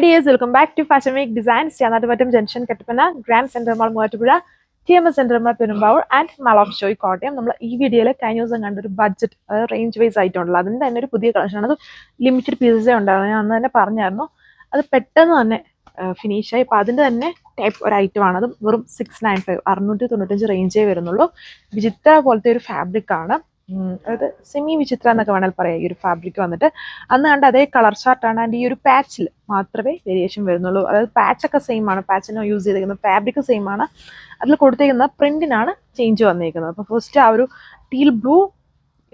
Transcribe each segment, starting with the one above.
Dears, welcome back to Fashion Week Designs. Chanathuvattam Junction, Kattupana, Grand Center Mall, Moovattupuzha, TMS Center Mall, Perumbavoor, and Mall of Joy, Kottayam. നമ്മൾ ഈ വീഡിയോയിൽ കഴിഞ്ഞ ദിവസം കണ്ടൊരു budget range vice ആയിട്ടുണ്ടല്ലോ, അതിൻ്റെ തന്നെ ഒരു പുതിയ കളക്ഷൻ ആണ്. അത് ലിമിറ്റഡ് പീസസേ ഉണ്ടായിരുന്നു. ഞാൻ അന്ന് തന്നെ പറഞ്ഞായിരുന്നു, അത് പെട്ടെന്ന് തന്നെ ഫിനിഷായി. അപ്പോൾ അതിൻ്റെ തന്നെ ടൈപ്പ് ഒരു ഐറ്റം ആണ്. അത് വെറും 695 695 റേഞ്ചേ വരുന്നുള്ളൂ. വിചിത്ര പോലത്തെ ഒരു ഫാബ്രിക് ആണ്. അതായത് സെമി വിചിത്ര എന്നൊക്കെ വേണമെങ്കിൽ പറയാം. ഈ ഒരു ഫാബ്രിക് വന്നിട്ട് അന്ന് കണ്ട അതേ കളർ ചാർട്ടാണ്. ആൻഡ് ഈ ഒരു പാച്ചിൽ മാത്രമേ വേരിയേഷൻ വരുന്നുള്ളൂ. അതായത് പാച്ചൊക്കെ സെയിം ആണ്, പാച്ചിന് യൂസ് ചെയ്തിരിക്കുന്നത് ഫാബ്രിക് സെയിം ആണ്. അതിൽ കൊടുത്തിരിക്കുന്ന പ്രിന്റിനാണ് ചേഞ്ച് വന്നിരിക്കുന്നത്. അപ്പോൾ ഫസ്റ്റ് ആ ഒരു ടീൽ ബ്ലൂ,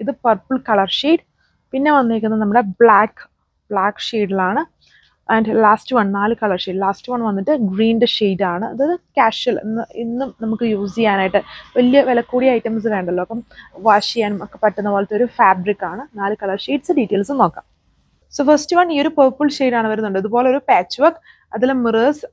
ഇത് പർപ്പിൾ കളർ ഷെയ്ഡ്, പിന്നെ വന്നിരിക്കുന്നത് നമ്മുടെ ബ്ലാക്ക് ഷെയ്ഡിലാണ്. And last one 4 colour shade. Last one വന്നിട്ട് ഗ്രീൻ്റെ ഷെയ്ഡാണ്. അത് കാഷ്വൽ ഇന്നും നമുക്ക് യൂസ് ചെയ്യാനായിട്ട് വലിയ വില കൂടിയ ഐറ്റംസ് വേണ്ടല്ലോ, അപ്പം വാഷ് ചെയ്യാനും ഒക്കെ പറ്റുന്ന പോലത്തെ ഒരു ഫാബ്രിക് ആണ്. 4 കളർ ഷെയ്ഡ്സ് ഡീറ്റെയിൽസ് നോക്കാം. സോ ഫസ്റ്റ് വൺ ഈ ഒരു പർപ്പിൾ ഷെയ്ഡാണ് വരുന്നുണ്ട്. ഇതുപോലെ ഒരു പാച്ച് വർക്ക്, അതിൽ മിറേഴ്സ്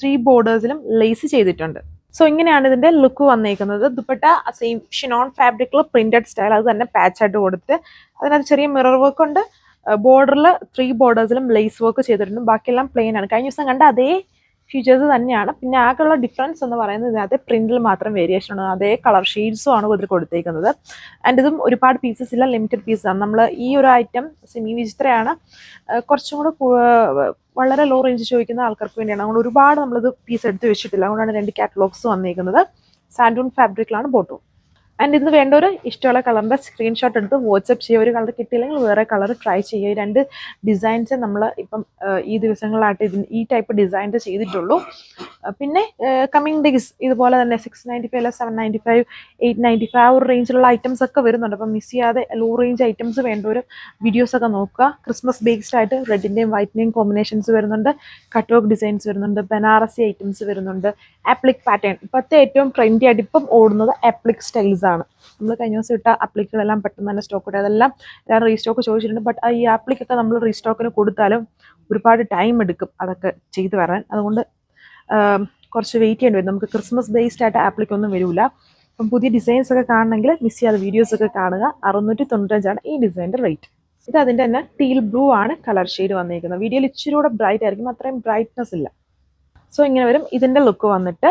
3 ബോർഡേഴ്സിലും ലേസ് ചെയ്തിട്ടുണ്ട്. സോ ഇങ്ങനെയാണ് ഇതിന്റെ ലുക്ക് വന്നേക്കുന്നത്. ദുപ്പട്ട സെയിം ഷിനോൺ ഫാബ്രിക്കിൽ പ്രിന്റഡ് സ്റ്റൈൽ, അത് തന്നെ പാച്ചായിട്ട് കൊടുത്തിട്ട് അതിനകത്ത് ചെറിയ മിറർ വർക്ക് ഉണ്ട്. ബോർഡറിൽ 3 ബോർഡേഴ്സിലും ലേസ് വർക്ക് ചെയ്തിട്ടുണ്ട്. ബാക്കിയെല്ലാം പ്ലെയിൻ ആണ്. കഴിഞ്ഞ ദിവസം കണ്ട അതേ ഫീച്ചേഴ്സ് തന്നെയാണ്. പിന്നെ ആകെയുള്ള ഡിഫറൻസ് എന്ന് പറയുന്നത് ഇതിനകത്ത് പ്രിന്റിൽ മാത്രം വേരിയേഷൻ ഉണ്ട്. അതേ കളർ ഷെയ്ഡ്സും ആണ് ഇതിൽ കൊടുത്തേക്കുന്നത്. ആൻഡ് ഇതും ഒരുപാട് പീസസ് ഇല്ല, ലിമിറ്റഡ് പീസാണ്. നമ്മൾ ഈ ഒരു ഐറ്റം സെമി വിചിത്രയാണ്, കുറച്ചും കൂടെ വളരെ ലോ റേഞ്ച് ചോദിക്കുന്ന ആൾക്കാർക്ക് വേണ്ടിയാണ്. അതുകൊണ്ട് ഒരുപാട് നമ്മളിത് പീസ് എടുത്ത് വെച്ചിട്ടില്ല. അതുകൊണ്ടാണ് 2 കാറ്റലോഗ്സ് വന്നിരിക്കുന്നത്. സാൻഡൂൺ ഫാബ്രിക്കിലാണ് ബോട്ടം. ആൻഡ് ഇന്ന് വേണ്ടവർ ഇഷ്ടമുള്ള കളറിൻ്റെ സ്ക്രീൻഷോട്ട് എടുത്ത് വാട്സപ്പ് ചെയ്യുക. ഒരു കളർ കിട്ടിയില്ലെങ്കിൽ വേറെ കളർ ട്രൈ ചെയ്യുക. ഈ 2 ഡിസൈൻസ് നമ്മൾ ഇപ്പം ഈ ദിവസങ്ങളായിട്ട് ഈ ടൈപ്പ് ഡിസൈൻസ് ചെയ്തിട്ടുള്ളൂ. പിന്നെ കമ്മിങ് ഡേയ്സ് ഇതുപോലെ തന്നെ 695 അല്ല 795 895 ആ ഒരു റേഞ്ചിലുള്ള ഐറ്റംസ് ഒക്കെ വരുന്നുണ്ട്. അപ്പം മിസ് ചെയ്യാതെ ലോ റേഞ്ച് ഐറ്റംസ് വേണ്ടവർ വീഡിയോസൊക്കെ നോക്കുക. ക്രിസ്മസ് ബേസ്ഡ് ആയിട്ട് റെഡിൻ്റെയും വൈറ്റിൻ്റെയും കോമ്പിനേഷൻസ് വരുന്നുണ്ട്. കട്ട് വർക്ക് ഡിസൈൻസ് വരുന്നുണ്ട്. ബനാറസി ഐറ്റംസ് വരുന്നുണ്ട്. ആപ്ലിക് പാറ്റേൺ ഇപ്പോഴത്തെ ഏറ്റവും ട്രെൻഡി ആയിട്ട് ഇപ്പം ഓടുന്നത് ആപ്ലിക് സ്റ്റൈൽസ് ആണ്. നമ്മൾ കഴിഞ്ഞ ദിവസം ഇട്ട ആപ്ലിക്കുകളെല്ലാം പെട്ടെന്ന് തന്നെ സ്റ്റോക്ക് ഇട്ട് അതെല്ലാം ഞാൻ റീസ്റ്റോക്ക് ചോദിച്ചിട്ടുണ്ട്. ബട്ട് ഈ ആപ്ലിക്കൊക്കെ നമ്മൾ റീസ്റ്റോക്കിന് കൊടുത്താലും ഒരുപാട് ടൈം എടുക്കും അതൊക്കെ ചെയ്തു വരാൻ. അതുകൊണ്ട് കുറച്ച് വെയിറ്റ് ചെയ്യേണ്ടി വരും. നമുക്ക് ക്രിസ്മസ് ബേസ്ഡ് ആയിട്ട് ആപ്ലിക്കൊന്നും വരില്ല. അപ്പം പുതിയ ഡിസൈൻസ് ഒക്കെ കാണണമെങ്കിൽ മിസ് ചെയ്യാതെ വീഡിയോസ് ഒക്കെ കാണുക. 695 ഈ ഡിസൈൻ്റെ റേറ്റ്. ഇത് അതിൻ്റെ തന്നെ ടീൽ ബ്ലൂ ആണ് കളർ ഷെയ്ഡ് വന്നിരിക്കുന്നത്. വീഡിയോയിൽ ഇച്ചിരി കൂടെ ബ്രൈറ്റ് ആയിരിക്കും, അത്രയും ബ്രൈറ്റ്നെസ് ഇല്ല. സോ ഇങ്ങനെ വരും. ഇതിൻ്റെ ലുക്ക് വന്നിട്ട്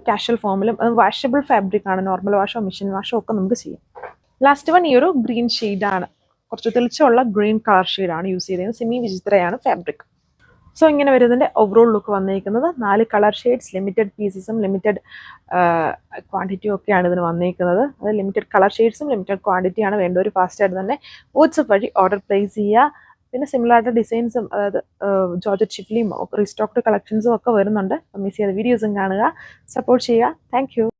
കാഷ്വൽ ഫോമിലും വാഷബിൾ ഫാബ്രിക് ആണ്. നോർമൽ വാഷോ മെഷീൻ വാഷോ ഒക്കെ നമുക്ക് ചെയ്യാം. ലാസ്റ്റ് വൺ ഈ ഒരു ഗ്രീൻ ഷെയ്ഡാണ്, കുറച്ച് തെളിച്ചുള്ള ഗ്രീൻ കളർ ഷെയ്ഡാണ് യൂസ് ചെയ്തത്. സെമി വിചിത്രയാണ് ഫാബ്രിക്. സോ ഇങ്ങനെ വരുന്നതിൻ്റെ ഓവറോൾ ലുക്ക് വന്നിരിക്കുന്നത്. 4 കളർ ഷെയ്ഡ്സ്, ലിമിറ്റഡ് പീസസും ലിമിറ്റഡ് ക്വാണ്ടിറ്റിയും ഒക്കെയാണ് ഇതിന് വന്നിരിക്കുന്നത്. അത് ലിമിറ്റഡ് കളർ ഷെയ്ഡ്സും ലിമിറ്റഡ് ക്വാണ്ടിറ്റിയാണ്. വേണ്ടവർ ഫാസ്റ്റായിട്ട് തന്നെ വാട്സപ്പ് വഴി ഓർഡർ പ്ലേസ് ചെയ്യുക. പിന്നെ സിമിലർ ആയിട്ട് ഡിസൈൻസും അതായത് ജോർജറ്റ് ഷിഫ്ലിയും റീസ്റ്റോക്ഡ് കളക്ഷൻസും ഒക്കെ വരുന്നുണ്ട്. മിസ് ചെയ്ത വീഡിയോസും കാണുക, സപ്പോർട്ട് ചെയ്യുക. Thank you.